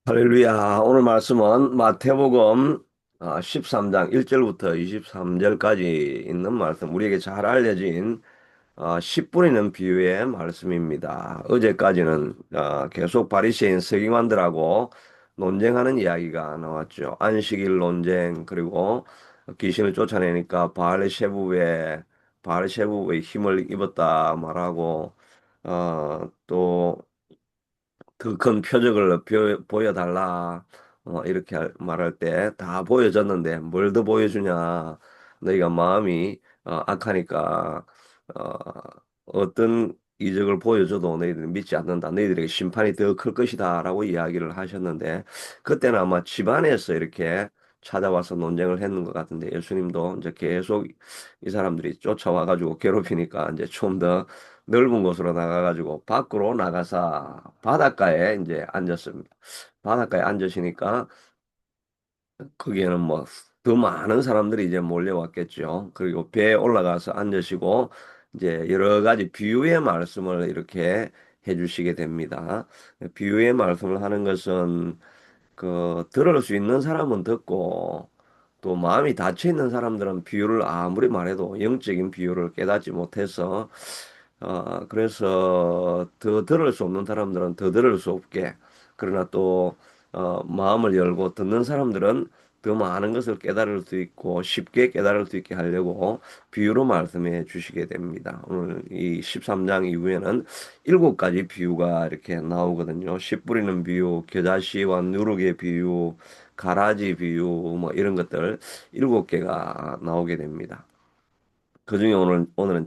할렐루야. 오늘 말씀은 마태복음 13장 1절부터 23절까지 있는 말씀, 우리에게 잘 알려진 씨 뿌리는 비유의 말씀입니다. 어제까지는 계속 바리새인 서기관들하고 논쟁하는 이야기가 나왔죠. 안식일 논쟁, 그리고 귀신을 쫓아내니까 바알셰부의 힘을 입었다 말하고, 또 그 큰 표적을 보여달라. 이렇게 말할 때 다 보여줬는데 뭘 더 보여주냐. 너희가 마음이 악하니까 어, 어떤 이적을 보여줘도 너희들이 믿지 않는다. 너희들에게 심판이 더 클 것이다. 라고 이야기를 하셨는데, 그때는 아마 집안에서 이렇게 찾아와서 논쟁을 했는 것 같은데, 예수님도 이제 계속 이 사람들이 쫓아와가지고 괴롭히니까 이제 좀 더 넓은 곳으로 나가가지고 밖으로 나가서 바닷가에 이제 앉았습니다. 바닷가에 앉으시니까 거기에는 뭐 더 많은 사람들이 이제 몰려왔겠죠. 그리고 배에 올라가서 앉으시고 이제 여러 가지 비유의 말씀을 이렇게 해주시게 됩니다. 비유의 말씀을 하는 것은 들을 수 있는 사람은 듣고 또 마음이 닫혀 있는 사람들은 비유를 아무리 말해도 영적인 비유를 깨닫지 못해서 그래서 더 들을 수 없는 사람들은 더 들을 수 없게, 그러나 또 마음을 열고 듣는 사람들은 더 많은 것을 깨달을 수 있고 쉽게 깨달을 수 있게 하려고 비유로 말씀해 주시게 됩니다. 오늘 이 13장 이후에는 7가지 비유가 이렇게 나오거든요. 씨 뿌리는 비유, 겨자씨와 누룩의 비유, 가라지 비유, 뭐 이런 것들 7개가 나오게 됩니다. 그중에 오늘은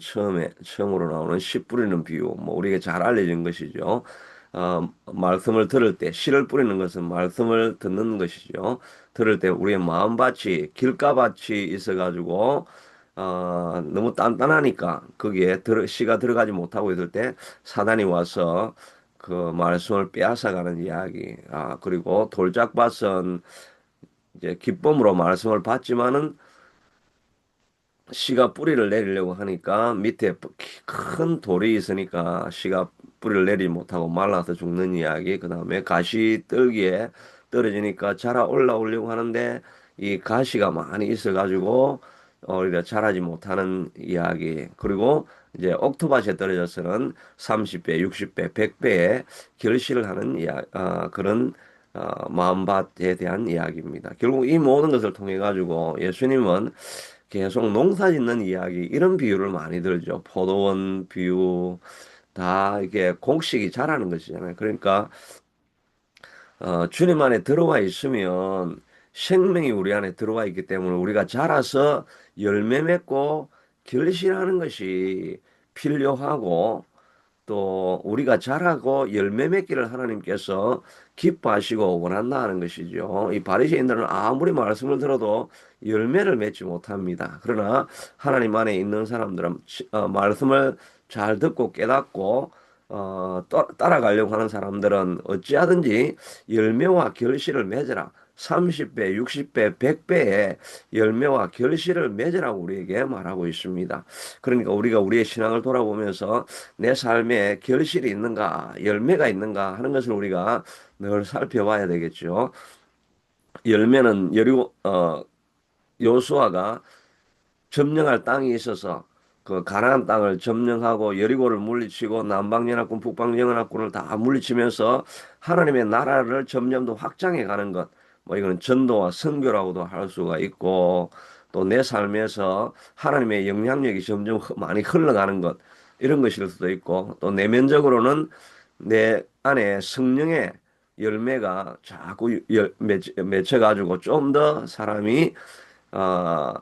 처음으로 나오는 씨 뿌리는 비유, 뭐 우리에게 잘 알려진 것이죠. 말씀을 들을 때 씨를 뿌리는 것은 말씀을 듣는 것이죠. 들을 때 우리의 마음밭이 길가밭이 있어가지고 너무 단단하니까 거기에 씨가 들어가지 못하고 있을 때 사단이 와서 그 말씀을 빼앗아가는 이야기. 그리고 돌짝밭은 이제 기쁨으로 말씀을 받지만은 씨가 뿌리를 내리려고 하니까 밑에 큰 돌이 있으니까 씨가 뿌리를 내리지 못하고 말라서 죽는 이야기. 그 다음에 가시 뜰기에 떨어지니까 자라 올라오려고 하는데 이 가시가 많이 있어가지고 오히려 자라지 못하는 이야기. 그리고 이제 옥토밭에 떨어져서는 30배, 60배, 100배의 결실을 하는 그런 마음밭에 대한 이야기입니다. 결국 이 모든 것을 통해 가지고 예수님은 계속 농사 짓는 이야기, 이런 비유를 많이 들죠. 포도원 비유, 다 이게 곡식이 자라는 것이잖아요. 그러니까 주님 안에 들어와 있으면 생명이 우리 안에 들어와 있기 때문에 우리가 자라서 열매 맺고 결실하는 것이 필요하고, 또 우리가 자라고 열매 맺기를 하나님께서 기뻐하시고 원한다는 것이죠. 이 바리새인들은 아무리 말씀을 들어도 열매를 맺지 못합니다. 그러나 하나님 안에 있는 사람들은 말씀을 잘 듣고 깨닫고 따라가려고 하는 사람들은 어찌하든지 열매와 결실을 맺으라. 30배, 60배, 100배의 열매와 결실을 맺으라고 우리에게 말하고 있습니다. 그러니까 우리가 우리의 신앙을 돌아보면서 내 삶에 결실이 있는가, 열매가 있는가 하는 것을 우리가 늘 살펴봐야 되겠죠. 열매는 요수아가 점령할 땅이 있어서 그 가나안 땅을 점령하고 여리고를 물리치고 남방연합군, 북방연합군을 다 물리치면서 하나님의 나라를 점점 더 확장해 가는 것. 뭐 이거는 전도와 선교라고도 할 수가 있고, 또 내 삶에서 하나님의 영향력이 점점 많이 흘러가는 것, 이런 것일 수도 있고, 또 내면적으로는 내 안에 성령의 열매가 자꾸 맺혀가지고 좀 더 사람이 어,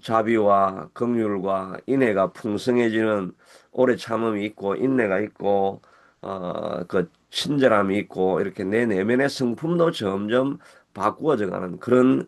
자비와 긍휼과 인애가 풍성해지는, 오래 참음이 있고 인내가 있고 그 친절함이 있고, 이렇게 내 내면의 성품도 점점 바꾸어져 가는 그런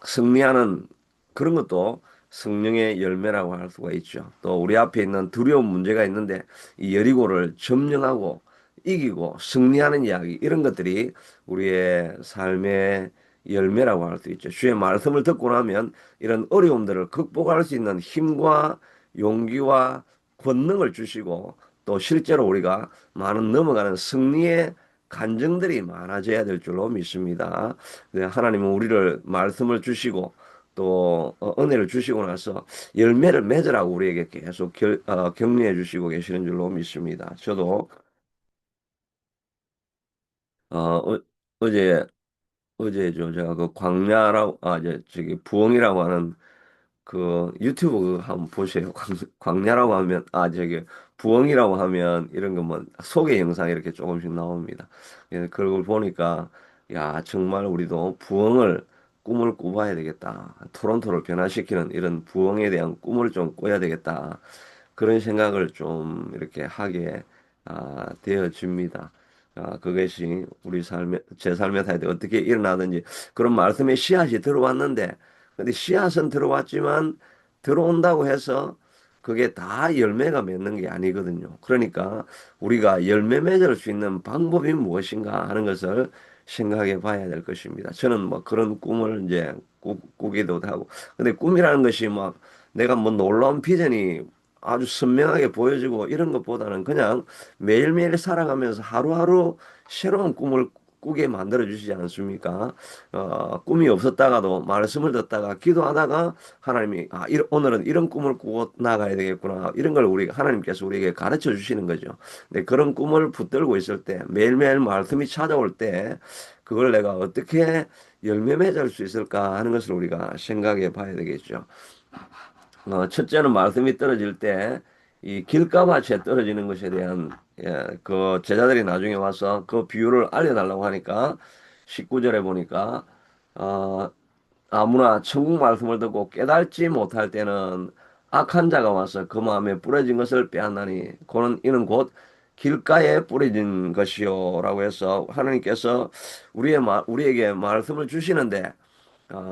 승리하는 그런 것도 성령의 열매라고 할 수가 있죠. 또 우리 앞에 있는 두려운 문제가 있는데 이 여리고를 점령하고 이기고 승리하는 이야기, 이런 것들이 우리의 삶의 열매라고 할 수 있죠. 주의 말씀을 듣고 나면 이런 어려움들을 극복할 수 있는 힘과 용기와 권능을 주시고, 또 실제로 우리가 많은 넘어가는 승리의 간증들이 많아져야 될 줄로 믿습니다. 네, 하나님은 우리를 말씀을 주시고 또 은혜를 주시고 나서 열매를 맺으라고 우리에게 계속 격려해 주시고 계시는 줄로 믿습니다. 저도 어, 어제 어제죠. 제가 그 광야라고 이제 저기 부엉이라고 하는 그 유튜브 그거 한번 보세요. 광야라고 하면 저기 부엉이라고 하면 이런 거 뭐 소개 영상 이렇게 조금씩 나옵니다. 예, 그걸 보니까 야 정말 우리도 부엉을 꿈을 꿔봐야 되겠다. 토론토를 변화시키는 이런 부엉에 대한 꿈을 좀 꿔야 되겠다. 그런 생각을 좀 이렇게 하게 되어집니다. 그것이 우리 삶에, 제 삶에 사이에 어떻게 일어나든지 그런 말씀의 씨앗이 들어왔는데, 근데 씨앗은 들어왔지만 들어온다고 해서 그게 다 열매가 맺는 게 아니거든요. 그러니까 우리가 열매 맺을 수 있는 방법이 무엇인가 하는 것을 생각해 봐야 될 것입니다. 저는 뭐 그런 꿈을 이제 꾸기도 하고, 근데 꿈이라는 것이 막 내가 뭐 놀라운 비전이 아주 선명하게 보여지고 이런 것보다는 그냥 매일매일 살아가면서 하루하루 새로운 꿈을 꾸게 만들어 주시지 않습니까? 꿈이 없었다가도 말씀을 듣다가 기도하다가 하나님이 오늘은 이런 꿈을 꾸고 나가야 되겠구나. 이런 걸 하나님께서 우리에게 가르쳐 주시는 거죠. 근데 그런 꿈을 붙들고 있을 때 매일매일 말씀이 찾아올 때 그걸 내가 어떻게 열매 맺을 수 있을까 하는 것을 우리가 생각해 봐야 되겠죠. 첫째는 말씀이 떨어질 때 이 길가마치에 떨어지는 것에 대한 그 제자들이 나중에 와서 그 비유를 알려달라고 하니까 19절에 보니까 어, 아무나 천국 말씀을 듣고 깨달지 못할 때는 악한 자가 와서 그 마음에 뿌려진 것을 빼앗나니 그는 이는 곧 길가에 뿌려진 것이요라고 해서 하나님께서 우리에게 말씀을 주시는데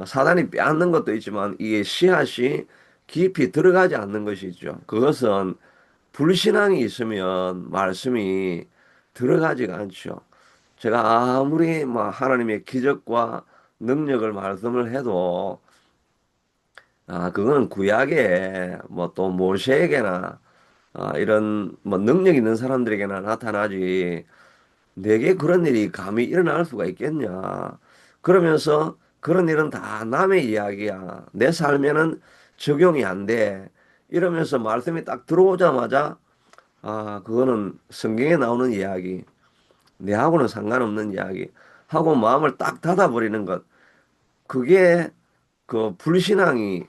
사단이 빼앗는 것도 있지만 이게 씨앗이 깊이 들어가지 않는 것이죠. 그것은 불신앙이 있으면 말씀이 들어가지가 않죠. 제가 아무리 하나님의 기적과 능력을 말씀을 해도 그거는 구약에 뭐 또 모세에게나 이런 뭐 능력 있는 사람들에게나 나타나지 내게 그런 일이 감히 일어날 수가 있겠냐. 그러면서 그런 일은 다 남의 이야기야. 내 삶에는 적용이 안 돼. 이러면서 말씀이 딱 들어오자마자 그거는 성경에 나오는 이야기. 내하고는 상관없는 이야기. 하고 마음을 딱 닫아버리는 것. 그게 그 불신앙이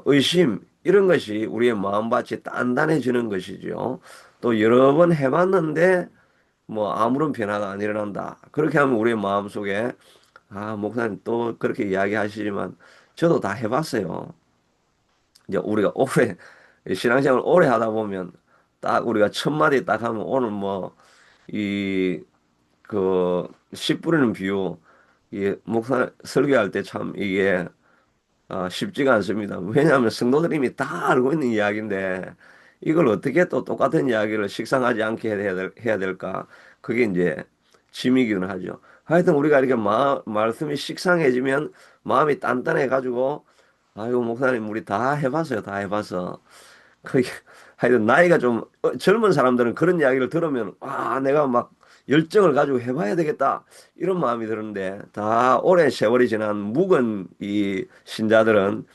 의심 이런 것이 우리의 마음밭이 단단해지는 것이죠. 또 여러 번 해봤는데 뭐 아무런 변화가 안 일어난다. 그렇게 하면 우리의 마음속에 목사님 또 그렇게 이야기하시지만 저도 다 해봤어요. 이제 우리가 오래 신앙생활 오래 하다 보면 딱 우리가 첫 마디 딱 하면 오늘 뭐 이 씨 뿌리는 비유 이 목사 설교할 때 참 이게 쉽지가 않습니다. 왜냐하면 성도들이 이미 다 알고 있는 이야기인데 이걸 어떻게 또 똑같은 이야기를 식상하지 않게 해야 될까? 그게 이제 짐이기는 하죠. 하여튼 우리가 이렇게 말씀이 식상해지면 마음이 단단해가지고 아이고 목사님 우리 다 해봤어요. 다 해봐서 그게 하여튼 나이가 좀 젊은 사람들은 그런 이야기를 들으면 내가 막 열정을 가지고 해봐야 되겠다 이런 마음이 드는데 다 오랜 세월이 지난 묵은 이 신자들은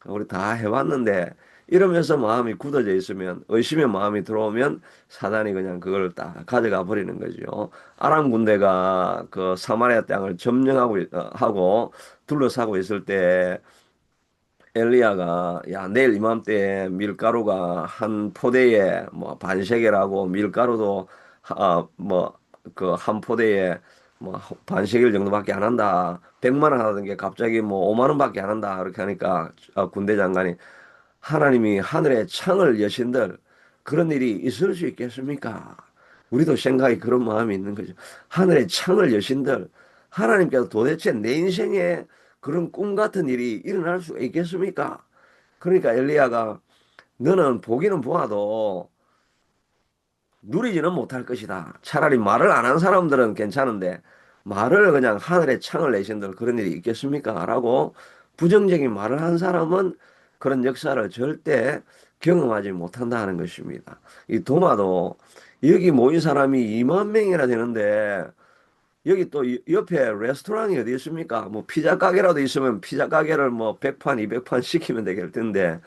우리 다 해봤는데 이러면서 마음이 굳어져 있으면 의심의 마음이 들어오면 사단이 그냥 그걸 딱 가져가 버리는 거죠. 아람 군대가 그 사마리아 땅을 점령하고 하고 둘러싸고 있을 때 엘리야가 야 내일 이맘때 밀가루가 한 포대에 뭐 반세겔하고 밀가루도 뭐 그 한 포대에 뭐 반세겔 정도밖에 안 한다. 100만 원 하던 게 갑자기 뭐 5만 원밖에 안 한다. 그렇게 하니까 군대 장관이 하나님이 하늘의 창을 여신들 그런 일이 있을 수 있겠습니까? 우리도 생각이 그런 마음이 있는 거죠. 하늘의 창을 여신들 하나님께서 도대체 내 인생에 그런 꿈 같은 일이 일어날 수 있겠습니까? 그러니까 엘리야가 너는 보기는 보아도 누리지는 못할 것이다. 차라리 말을 안 한 사람들은 괜찮은데 말을 그냥 하늘에 창을 내신들 그런 일이 있겠습니까? 라고 부정적인 말을 한 사람은 그런 역사를 절대 경험하지 못한다는 것입니다. 이 도마도 여기 모인 사람이 2만 명이나 되는데 여기 또 옆에 레스토랑이 어디 있습니까? 뭐 피자 가게라도 있으면 피자 가게를 뭐 100판, 200판 시키면 되겠던데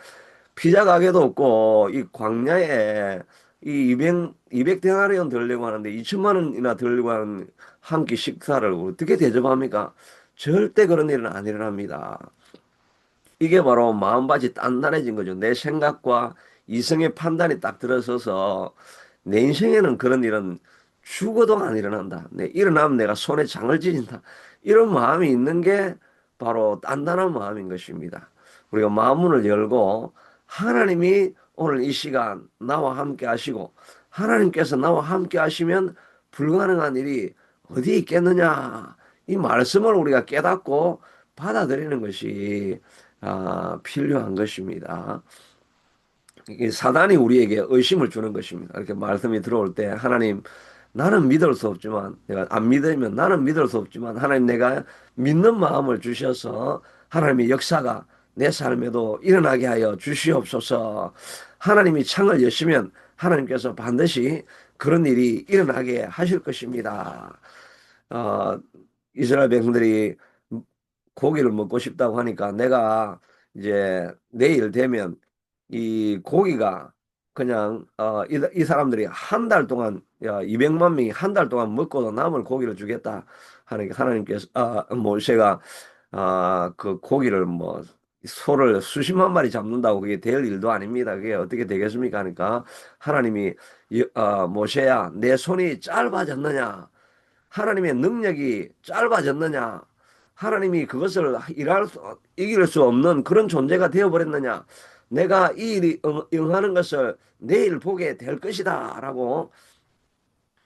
피자 가게도 없고 이 광야에 이 200데나리온 들려고 하는데 2천만 원이나 들려고 하는 한 끼 식사를 어떻게 대접합니까? 절대 그런 일은 안 일어납니다. 이게 바로 마음밭이 단단해진 거죠. 내 생각과 이성의 판단이 딱 들어서서 내 인생에는 그런 일은 죽어도 안 일어난다. 일어나면 내가 손에 장을 지닌다. 이런 마음이 있는 게 바로 단단한 마음인 것입니다. 우리가 마음문을 열고 하나님이 오늘 이 시간 나와 함께 하시고 하나님께서 나와 함께 하시면 불가능한 일이 어디 있겠느냐. 이 말씀을 우리가 깨닫고 받아들이는 것이 필요한 것입니다. 이게 사단이 우리에게 의심을 주는 것입니다. 이렇게 말씀이 들어올 때 하나님 나는 믿을 수 없지만 내가 안 믿으면 나는 믿을 수 없지만 하나님 내가 믿는 마음을 주셔서 하나님의 역사가 내 삶에도 일어나게 하여 주시옵소서. 하나님이 창을 여시면 하나님께서 반드시 그런 일이 일어나게 하실 것입니다. 어, 이스라엘 백성들이 고기를 먹고 싶다고 하니까 내가 이제 내일 되면 이 고기가 그냥 이 사람들이 한 달 동안 200만 명이 한 달 동안 먹고도 남을 고기를 주겠다 하니까 하나님께서 모세가 그 고기를 뭐 소를 수십만 마리 잡는다고 그게 될 일도 아닙니다. 그게 어떻게 되겠습니까? 하니까 하나님이 모세야 내 손이 짧아졌느냐? 하나님의 능력이 짧아졌느냐? 하나님이 그것을 이길 수 없는 그런 존재가 되어버렸느냐? 내가 이 일이 응하는 것을 내일 보게 될 것이다. 라고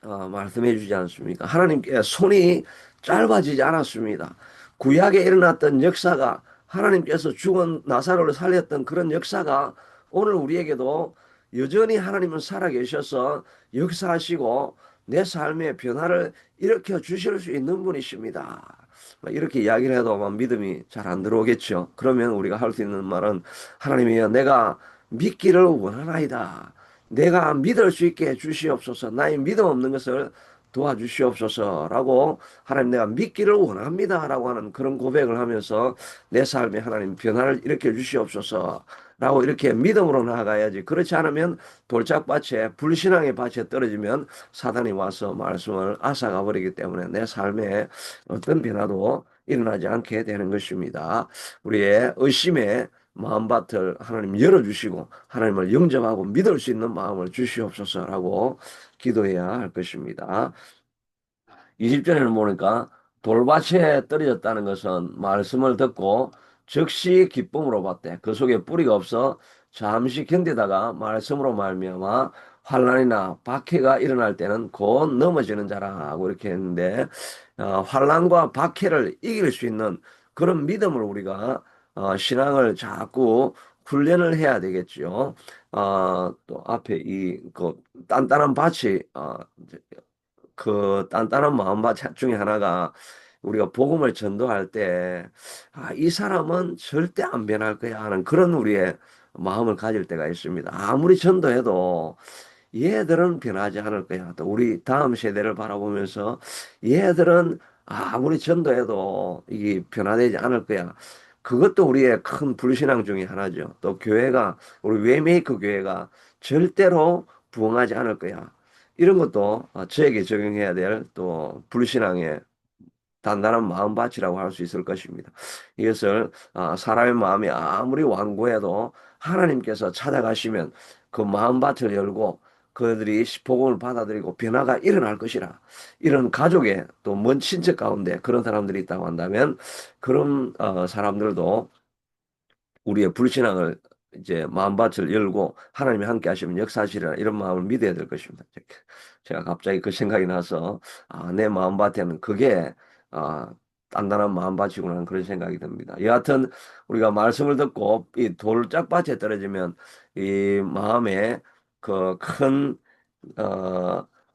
말씀해 주지 않습니까? 하나님께 손이 짧아지지 않았습니다. 구약에 일어났던 역사가 하나님께서 죽은 나사로를 살렸던 그런 역사가 오늘 우리에게도 여전히 하나님은 살아계셔서 역사하시고 내 삶의 변화를 일으켜 주실 수 있는 분이십니다. 이렇게 이야기를 해도 아마 믿음이 잘 안 들어오겠죠. 그러면 우리가 할 수 있는 말은 하나님이여 내가 믿기를 원하나이다. 내가 믿을 수 있게 해주시옵소서. 나의 믿음 없는 것을 도와주시옵소서라고 하나님 내가 믿기를 원합니다라고 하는 그런 고백을 하면서 내 삶에 하나님 변화를 일으켜 주시옵소서라고 이렇게 믿음으로 나아가야지. 그렇지 않으면 돌짝밭에 불신앙의 밭에 떨어지면 사단이 와서 말씀을 앗아가 버리기 때문에 내 삶에 어떤 변화도 일어나지 않게 되는 것입니다. 우리의 의심의 마음밭을 하나님 열어주시고 하나님을 영접하고 믿을 수 있는 마음을 주시옵소서라고 기도해야 할 것입니다. 20절에는 보니까 돌밭에 떨어졌다는 것은 말씀을 듣고 즉시 기쁨으로 봤대. 그 속에 뿌리가 없어 잠시 견디다가 말씀으로 말미암아 환란이나 박해가 일어날 때는 곧 넘어지는 자라고 이렇게 했는데 환란과 박해를 이길 수 있는 그런 믿음을 우리가 신앙을 자꾸 훈련을 해야 되겠지요. 또 앞에 그 단단한 밭이 그 단단한 마음밭 중에 하나가 우리가 복음을 전도할 때, 이 사람은 절대 안 변할 거야 하는 그런 우리의 마음을 가질 때가 있습니다. 아무리 전도해도 얘들은 변하지 않을 거야. 또 우리 다음 세대를 바라보면서 얘들은 아무리 전도해도 이게 변화되지 않을 거야. 그것도 우리의 큰 불신앙 중에 하나죠. 또 교회가, 우리 웨이메이커 교회가 절대로 부흥하지 않을 거야. 이런 것도 저에게 적용해야 될 또 불신앙의 단단한 마음밭이라고 할 수 있을 것입니다. 이것을 사람의 마음이 아무리 완고해도 하나님께서 찾아가시면 그 마음밭을 열고 그들이 복음을 받아들이고 변화가 일어날 것이라. 이런 가족의 또 먼 친척 가운데 그런 사람들이 있다고 한다면 그런 사람들도 우리의 불신앙을 이제 마음밭을 열고 하나님이 함께 하시면 역사하시리라 이런 마음을 믿어야 될 것입니다. 제가 갑자기 그 생각이 나서 내 마음밭에는 그게 아, 단단한 마음밭이구나 하는 그런 생각이 듭니다. 여하튼 우리가 말씀을 듣고 이 돌짝밭에 떨어지면 이 마음에 그큰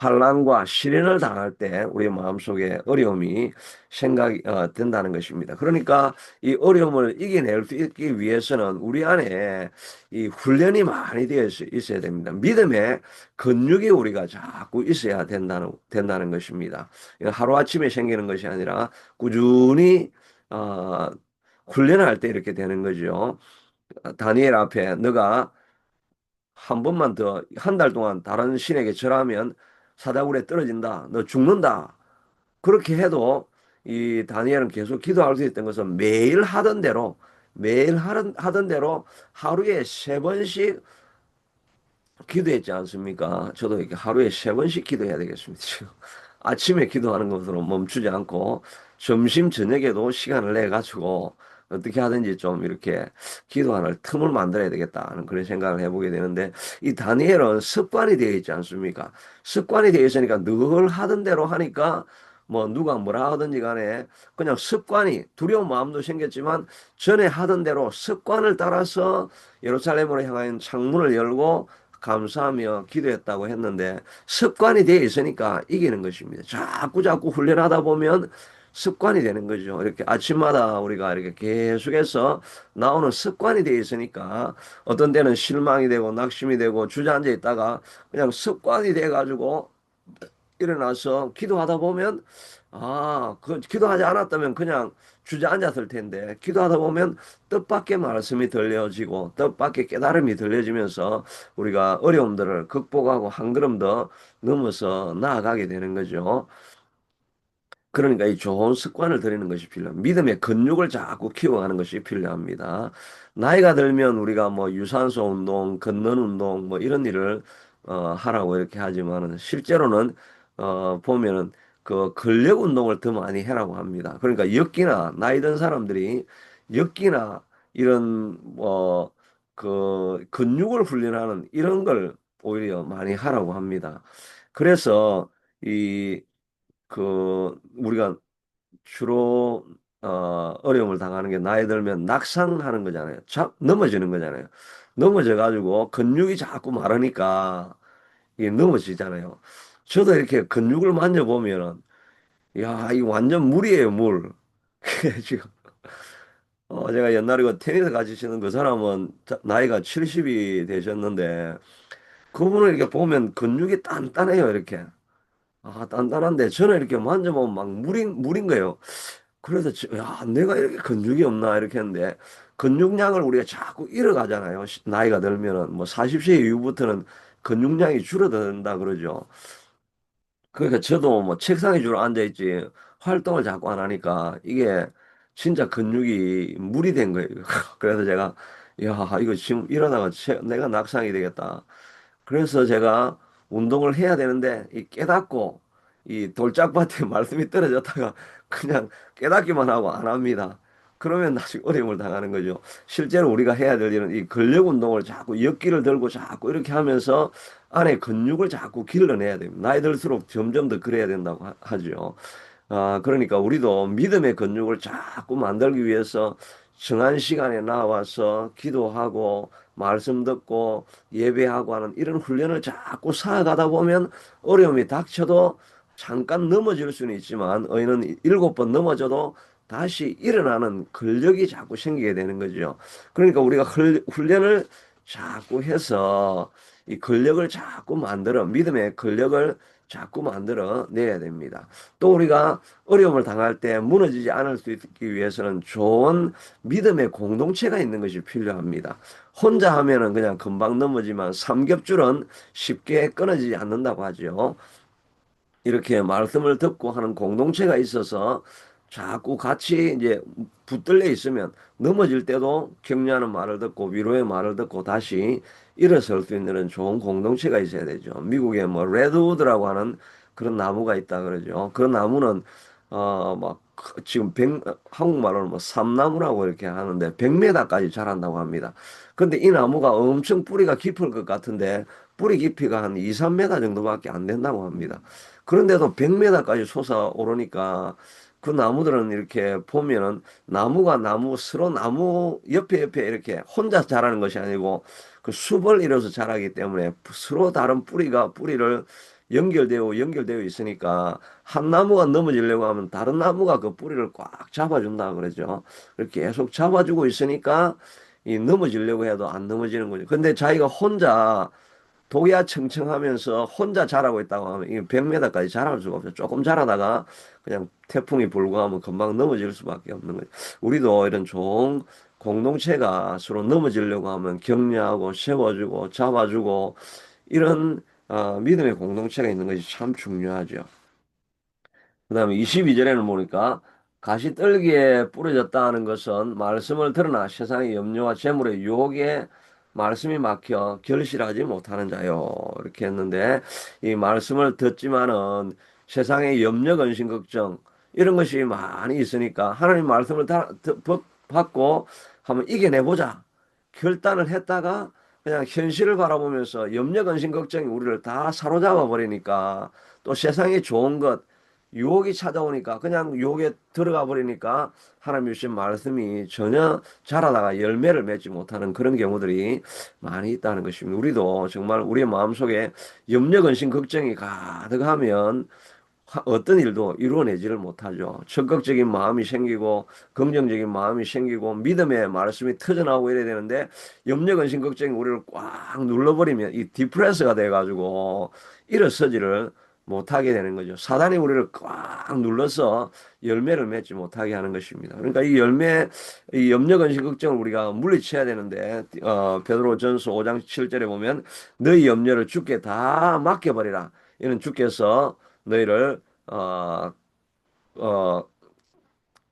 환난과 시련을 당할 때 우리 마음속에 어려움이 생각이 된다는 것입니다. 그러니까 이 어려움을 이겨낼 수 있기 위해서는 우리 안에 이 훈련이 많이 되어 있어야 됩니다. 믿음의 근육이 우리가 자꾸 있어야 된다는 것입니다. 이건 하루아침에 생기는 것이 아니라 꾸준히 어, 훈련할 때 이렇게 되는 거죠. 다니엘 앞에 너가 한 번만 더, 한 달 동안 다른 신에게 절하면 사자굴에 떨어진다. 너 죽는다. 그렇게 해도 이 다니엘은 계속 기도할 수 있던 것은 매일 하던 대로 하루에 세 번씩 기도했지 않습니까? 저도 이렇게 하루에 세 번씩 기도해야 되겠습니다. 지금 아침에 기도하는 것으로 멈추지 않고 점심 저녁에도 시간을 내 가지고 어떻게 하든지 좀 이렇게 기도하는 틈을 만들어야 되겠다는 그런 생각을 해보게 되는데 이 다니엘은 습관이 되어 있지 않습니까? 습관이 되어 있으니까 늘 하던 대로 하니까 뭐 누가 뭐라 하든지 간에 그냥 습관이 두려운 마음도 생겼지만 전에 하던 대로 습관을 따라서 예루살렘으로 향하는 창문을 열고 감사하며 기도했다고 했는데 습관이 되어 있으니까 이기는 것입니다. 자꾸 훈련하다 보면 습관이 되는 거죠. 이렇게 아침마다 우리가 이렇게 계속해서 나오는 습관이 되어 있으니까 어떤 때는 실망이 되고 낙심이 되고 주저앉아 있다가 그냥 습관이 돼 가지고 일어나서 기도하다 보면 기도하지 않았다면 그냥 주저앉았을 텐데 기도하다 보면 뜻밖의 말씀이 들려지고 뜻밖의 깨달음이 들려지면서 우리가 어려움들을 극복하고 한 걸음 더 넘어서 나아가게 되는 거죠. 그러니까 이 좋은 습관을 들이는 것이 필요합니다. 믿음의 근육을 자꾸 키워가는 것이 필요합니다. 나이가 들면 우리가 뭐 유산소 운동, 걷는 운동 뭐 이런 일을 하라고 이렇게 하지만은 실제로는 보면은 그 근력 운동을 더 많이 해라고 합니다. 그러니까 역기나 나이 든 사람들이 역기나 이런 뭐 그 근육을 훈련하는 이런 걸 오히려 많이 하라고 합니다. 그래서 이 우리가 주로 어려움을 당하는 게 나이 들면 낙상하는 거잖아요. 넘어지는 거잖아요. 넘어져 가지고 근육이 자꾸 마르니까 이게 넘어지잖아요. 저도 이렇게 근육을 만져보면은 야, 이거 완전 물이에요, 물. 지금 제가 옛날에 그 테니스 같이 치는 그 사람은 나이가 70이 되셨는데 그분을 이렇게 보면 근육이 단단해요, 이렇게. 단단한데 저는 이렇게 만져보면 막 물인 거예요. 그래서 야, 내가 이렇게 근육이 없나 이렇게 했는데 근육량을 우리가 자꾸 잃어가잖아요. 나이가 들면은 뭐 40세 이후부터는 근육량이 줄어든다 그러죠. 그러니까 저도 뭐 책상에 주로 앉아 있지 활동을 자꾸 안 하니까 이게 진짜 근육이 물이 된 거예요. 그래서 제가 야, 이거 지금 이러다가 내가 낙상이 되겠다. 그래서 제가 운동을 해야 되는데 이 깨닫고 이 돌짝밭에 말씀이 떨어졌다가 그냥 깨닫기만 하고 안 합니다. 그러면 나중에 어려움을 당하는 거죠. 실제로 우리가 해야 될 일은 이 근력 운동을 자꾸 역기를 들고 자꾸 이렇게 하면서 안에 근육을 자꾸 길러내야 됩니다. 나이 들수록 점점 더 그래야 된다고 하죠. 그러니까 우리도 믿음의 근육을 자꾸 만들기 위해서 정한 시간에 나와서 기도하고 말씀 듣고 예배하고 하는 이런 훈련을 자꾸 쌓아가다 보면 어려움이 닥쳐도 잠깐 넘어질 수는 있지만 의인은 7번 넘어져도 다시 일어나는 근력이 자꾸 생기게 되는 거죠. 그러니까 우리가 훈련을 자꾸 해서 이 근력을 자꾸 만들어 믿음의 근력을 자꾸 만들어 내야 됩니다. 또 우리가 어려움을 당할 때 무너지지 않을 수 있기 위해서는 좋은 믿음의 공동체가 있는 것이 필요합니다. 혼자 하면은 그냥 금방 넘어지만 삼겹줄은 쉽게 끊어지지 않는다고 하죠. 이렇게 말씀을 듣고 하는 공동체가 있어서 자꾸 같이 이제 붙들려 있으면 넘어질 때도 격려하는 말을 듣고 위로의 말을 듣고 다시 일어설 수 있는 좋은 공동체가 있어야 되죠. 미국에 뭐 레드우드라고 하는 그런 나무가 있다 그러죠. 그 나무는 막 지금 한국말로는 뭐 삼나무라고 이렇게 하는데 100m까지 자란다고 합니다. 근데 이 나무가 엄청 뿌리가 깊을 것 같은데 뿌리 깊이가 한 2, 3m 정도밖에 안 된다고 합니다. 그런데도 100m까지 솟아오르니까 그 나무들은 이렇게 보면은 나무가 서로 나무 옆에 이렇게 혼자 자라는 것이 아니고 그 숲을 이뤄서 자라기 때문에 서로 다른 뿌리를 연결되어 있으니까 한 나무가 넘어지려고 하면 다른 나무가 그 뿌리를 꽉 잡아준다 그러죠. 그렇게 계속 잡아주고 있으니까 이 넘어지려고 해도 안 넘어지는 거죠. 근데 자기가 혼자 독야청청하면서 혼자 자라고 있다고 하면 이 100m까지 자랄 수가 없어요. 조금 자라다가 그냥 태풍이 불고 하면 금방 넘어질 수밖에 없는 거죠. 우리도 이런 좋은 공동체가 서로 넘어지려고 하면 격려하고 세워주고 잡아주고 이런 믿음의 공동체가 있는 것이 참 중요하죠. 그다음에 22절에는 보니까 가시떨기에 뿌려졌다 하는 것은 말씀을 드러나 세상의 염려와 재물의 유혹에 말씀이 막혀 결실하지 못하는 자요. 이렇게 했는데 이 말씀을 듣지만은 세상의 염려, 근심, 걱정 이런 것이 많이 있으니까 하나님 말씀을 받고 한번 이겨내보자. 결단을 했다가 그냥 현실을 바라보면서 염려, 근심, 걱정이 우리를 다 사로잡아 버리니까 또 세상에 좋은 것 유혹이 찾아오니까 그냥 유혹에 들어가 버리니까 하나님 주신 말씀이 전혀 자라다가 열매를 맺지 못하는 그런 경우들이 많이 있다는 것입니다. 우리도 정말 우리의 마음속에 염려, 근심, 걱정이 가득하면 어떤 일도 이루어내지를 못하죠. 적극적인 마음이 생기고 긍정적인 마음이 생기고 믿음의 말씀이 터져나오고 이래야 되는데 염려, 근심, 걱정이 우리를 꽉 눌러버리면 이 디프레스가 돼가지고 일어서지를 못하게 되는 거죠. 사단이 우리를 꽉 눌러서 열매를 맺지 못하게 하는 것입니다. 그러니까 이 염려, 근심, 걱정을 우리가 물리쳐야 되는데 베드로전서 5장 7절에 보면 너희 염려를 주께 다 맡겨버리라. 이는 주께서 너희를 어,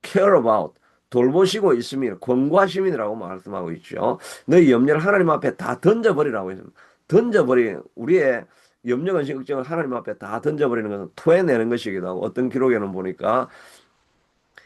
care about 돌보시고 있음이 권고하심이라고 말씀하고 있죠. 너희 염려를 하나님 앞에 다 던져버리라고 했습니다. 우리의 염려, 근심, 걱정을 하나님 앞에 다 던져버리는 것은 토해내는 것이기도 하고 어떤 기록에는 보니까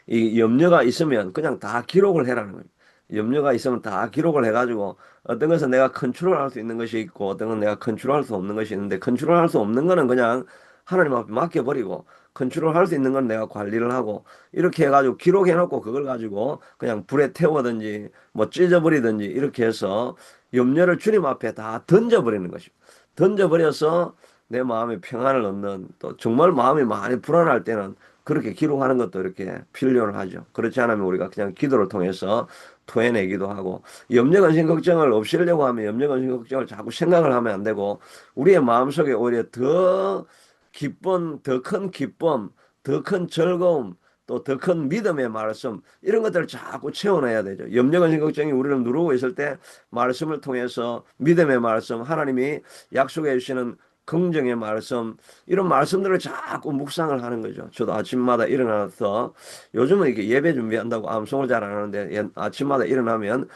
이 염려가 있으면 그냥 다 기록을 해라는 거예요. 염려가 있으면 다 기록을 해가지고 어떤 것은 내가 컨트롤할 수 있는 것이 있고 어떤 건 내가 컨트롤할 수 없는 것이 있는데 컨트롤할 수 없는 거는 그냥 하나님 앞에 맡겨버리고 컨트롤할 수 있는 건 내가 관리를 하고 이렇게 해가지고 기록해놓고 그걸 가지고 그냥 불에 태우든지 뭐 찢어버리든지 이렇게 해서 염려를 주님 앞에 다 던져버리는 것입니다. 던져버려서 내 마음에 평안을 얻는 또 정말 마음이 많이 불안할 때는 그렇게 기록하는 것도 이렇게 필요를 하죠. 그렇지 않으면 우리가 그냥 기도를 통해서 토해내기도 하고 염려, 근심, 걱정을 없애려고 하면 염려, 근심, 걱정을 자꾸 생각을 하면 안 되고 우리의 마음속에 오히려 더 큰 기쁨, 더 큰 즐거움, 또 더 큰 믿음의 말씀 이런 것들을 자꾸 채워내야 되죠. 염려, 근심, 걱정이 우리를 누르고 있을 때 말씀을 통해서 믿음의 말씀, 하나님이 약속해 주시는 긍정의 말씀 이런 말씀들을 자꾸 묵상을 하는 거죠. 저도 아침마다 일어나서 요즘은 이렇게 예배 준비한다고 암송을 잘 안 하는데 아침마다 일어나면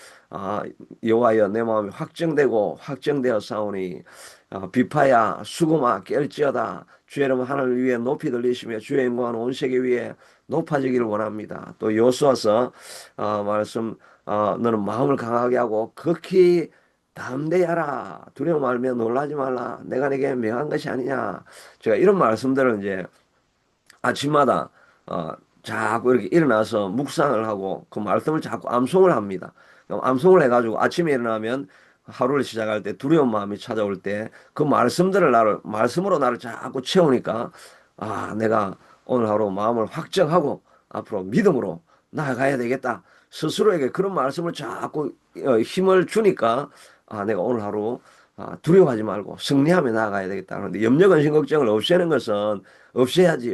여호와여 내 마음이 확정되고 확정되어 싸우니 비파야 수고마 깰지어다 주의 이름 하늘을 위해 높이 들리시며 주의 영광은 온 세계 위에 높아지기를 원합니다. 또 여호수아서 말씀 너는 마음을 강하게 하고 극히 담대하라. 두려워 말며 놀라지 말라. 내가 내게 명한 것이 아니냐. 제가 이런 말씀들을 이제 아침마다 자꾸 이렇게 일어나서 묵상을 하고 그 말씀을 자꾸 암송을 합니다. 암송을 해가지고 아침에 일어나면 하루를 시작할 때 두려운 마음이 찾아올 때 그 말씀으로 나를 자꾸 채우니까 내가 오늘 하루 마음을 확정하고 앞으로 믿음으로 나아가야 되겠다. 스스로에게 그런 말씀을 자꾸 힘을 주니까 내가 오늘 하루 두려워하지 말고 승리하며 나아가야 되겠다. 그런데 염려, 근심, 걱정을 없애는 것은 없애야지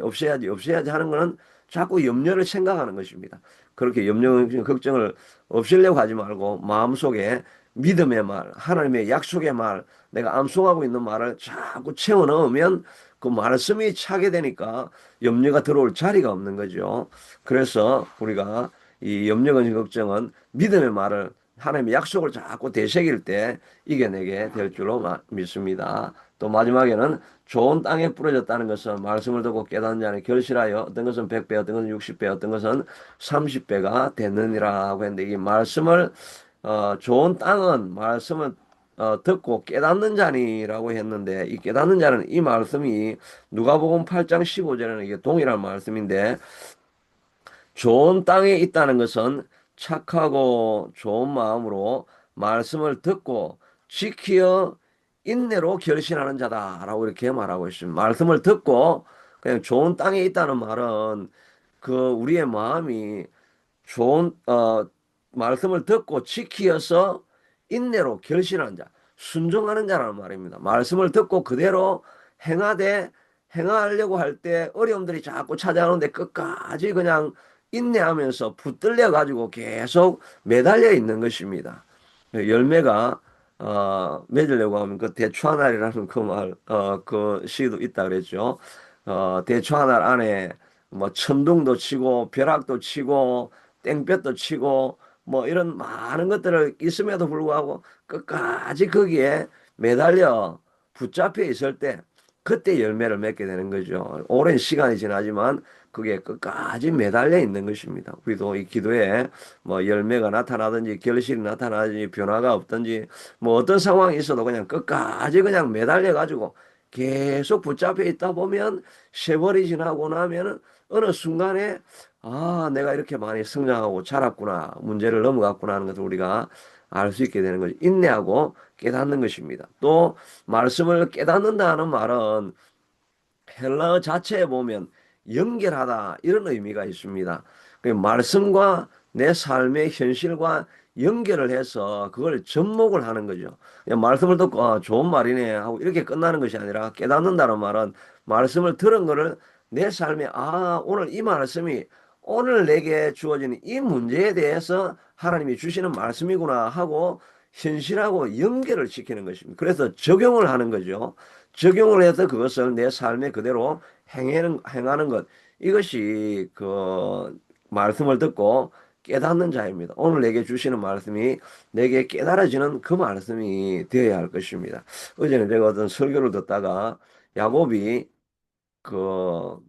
하는 것은 자꾸 염려를 생각하는 것입니다. 그렇게 염려, 근심, 걱정을 없애려고 하지 말고 마음속에 믿음의 말, 하나님의 약속의 말, 내가 암송하고 있는 말을 자꾸 채워 넣으면 그 말씀이 차게 되니까 염려가 들어올 자리가 없는 거죠. 그래서 우리가 이 염려, 근심, 걱정은 믿음의 말을 하나님의 약속을 자꾸 되새길 때 이겨내게 될 줄로 믿습니다. 또 마지막에는 좋은 땅에 뿌려졌다는 것은 말씀을 듣고 깨닫는 자는 결실하여 어떤 것은 100배, 어떤 것은 60배, 어떤 것은 30배가 되느니라고 했는데 이 말씀을 좋은 땅은 말씀을 듣고 깨닫는 자니라고 했는데 이 깨닫는 자는 이 말씀이 누가복음 8장 15절에는 이게 동일한 말씀인데 좋은 땅에 있다는 것은 착하고 좋은 마음으로 말씀을 듣고 지키어 인내로 결신하는 자다라고 이렇게 말하고 있습니다. 말씀을 듣고 그냥 좋은 땅에 있다는 말은 그 우리의 마음이 좋은 말씀을 듣고 지키어서 인내로 결신하는 자, 순종하는 자라는 말입니다. 말씀을 듣고 그대로 행하되 행하려고 할 때 어려움들이 자꾸 찾아오는데 끝까지 그냥 인내하면서 붙들려 가지고 계속 매달려 있는 것입니다. 열매가 맺으려고 하면 그 대추하날이라는 그 말, 그 시도 있다 그랬죠. 대추하날 안에 뭐 천둥도 치고 벼락도 치고 땡볕도 치고 뭐 이런 많은 것들을 있음에도 불구하고 끝까지 거기에 매달려 붙잡혀 있을 때 그때 열매를 맺게 되는 거죠. 오랜 시간이 지나지만 그게 끝까지 매달려 있는 것입니다. 우리도 이 기도에 뭐 열매가 나타나든지 결실이 나타나든지 변화가 없든지 뭐 어떤 상황이 있어도 그냥 끝까지 그냥 매달려 가지고 계속 붙잡혀 있다 보면 세월이 지나고 나면은 어느 순간에 아, 내가 이렇게 많이 성장하고 자랐구나, 문제를 넘어갔구나 하는 것을 우리가 알 수 있게 되는 거죠. 인내하고 깨닫는 것입니다. 또 말씀을 깨닫는다는 말은 헬라어 자체에 보면 연결하다 이런 의미가 있습니다. 그 말씀과 내 삶의 현실과 연결을 해서 그걸 접목을 하는 거죠. 그냥 말씀을 듣고 좋은 말이네 하고 이렇게 끝나는 것이 아니라 깨닫는다는 말은 말씀을 들은 거를 내 삶에 오늘 이 말씀이 오늘 내게 주어지는 이 문제에 대해서 하나님이 주시는 말씀이구나 하고 현실하고 연결을 시키는 것입니다. 그래서 적용을 하는 거죠. 적용을 해서 그것을 내 삶에 그대로 행하는 것. 이것이 그 말씀을 듣고 깨닫는 자입니다. 오늘 내게 주시는 말씀이 내게 깨달아지는 그 말씀이 되어야 할 것입니다. 어제는 제가 어떤 설교를 듣다가 야곱이 그,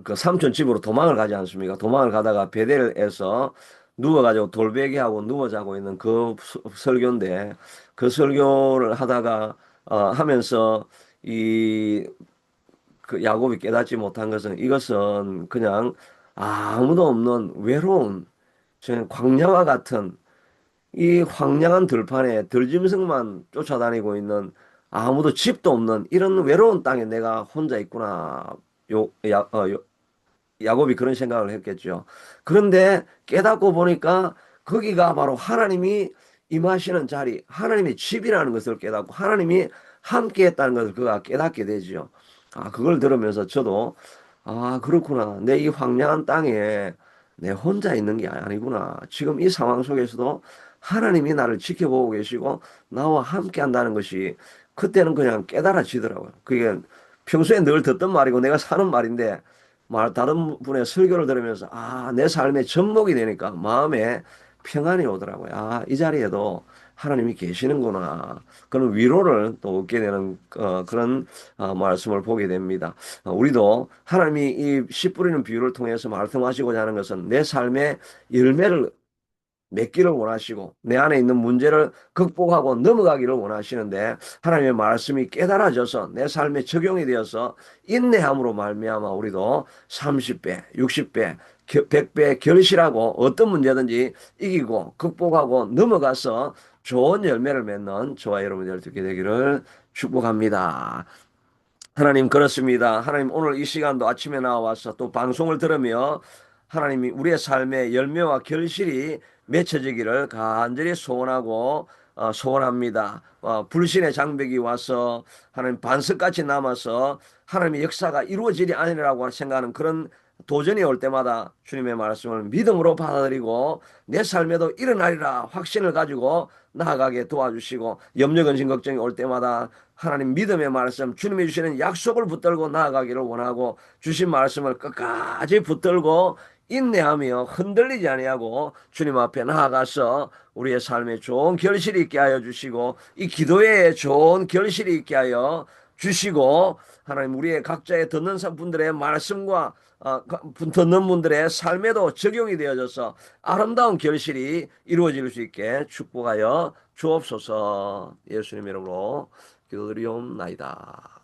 그 삼촌 집으로 도망을 가지 않습니까? 도망을 가다가 베델에서 누워가지고 돌베개하고 누워 자고 있는 그 설교인데 그 설교를 하다가 하면서 이 그 야곱이 깨닫지 못한 것은 이것은 그냥 아무도 없는 외로운 저는 광야와 같은 이 황량한 들판에 들짐승만 쫓아다니고 있는 아무도 집도 없는 이런 외로운 땅에 내가 혼자 있구나. 야곱이 그런 생각을 했겠죠. 그런데 깨닫고 보니까 거기가 바로 하나님이 임하시는 자리, 하나님의 집이라는 것을 깨닫고 하나님이 함께 했다는 것을 그가 깨닫게 되죠. 그걸 들으면서 저도 그렇구나. 내 이 황량한 땅에 내 혼자 있는 게 아니구나. 지금 이 상황 속에서도 하나님이 나를 지켜보고 계시고 나와 함께 한다는 것이 그때는 그냥 깨달아지더라고요. 그게 평소에 늘 듣던 말이고 내가 사는 말인데 다른 분의 설교를 들으면서 내 삶의 접목이 되니까 마음에 평안이 오더라고요. 이 자리에도 하나님이 계시는구나. 그런 위로를 또 얻게 되는 그런 말씀을 보게 됩니다. 우리도 하나님이 이 씨 뿌리는 비유를 통해서 말씀하시고자 하는 것은 내 삶의 열매를 맺기를 원하시고 내 안에 있는 문제를 극복하고 넘어가기를 원하시는데 하나님의 말씀이 깨달아져서 내 삶에 적용이 되어서 인내함으로 말미암아 우리도 30배, 60배, 100배 결실하고 어떤 문제든지 이기고 극복하고 넘어가서 좋은 열매를 맺는 저와 여러분들 듣게 되기를 축복합니다. 하나님 그렇습니다. 하나님 오늘 이 시간도 아침에 나와서 또 방송을 들으며 하나님이 우리의 삶의 열매와 결실이 맺혀지기를 간절히 소원하고 소원합니다. 불신의 장벽이 와서 하나님 반석같이 남아서 하나님의 역사가 이루어지리 아니라고 생각하는 그런 도전이 올 때마다 주님의 말씀을 믿음으로 받아들이고 내 삶에도 일어나리라 확신을 가지고 나아가게 도와주시고 염려 근심 걱정이 올 때마다 하나님 믿음의 말씀 주님이 주시는 약속을 붙들고 나아가기를 원하고 주신 말씀을 끝까지 붙들고 인내하며 흔들리지 아니하고 주님 앞에 나아가서 우리의 삶에 좋은 결실이 있게 하여 주시고 이 기도에 좋은 결실이 있게 하여 주시고 하나님 우리의 각자의 듣는 분들의 말씀과 듣는 분들의 삶에도 적용이 되어져서 아름다운 결실이 이루어질 수 있게 축복하여 주옵소서. 예수님 이름으로 기도드리옵나이다.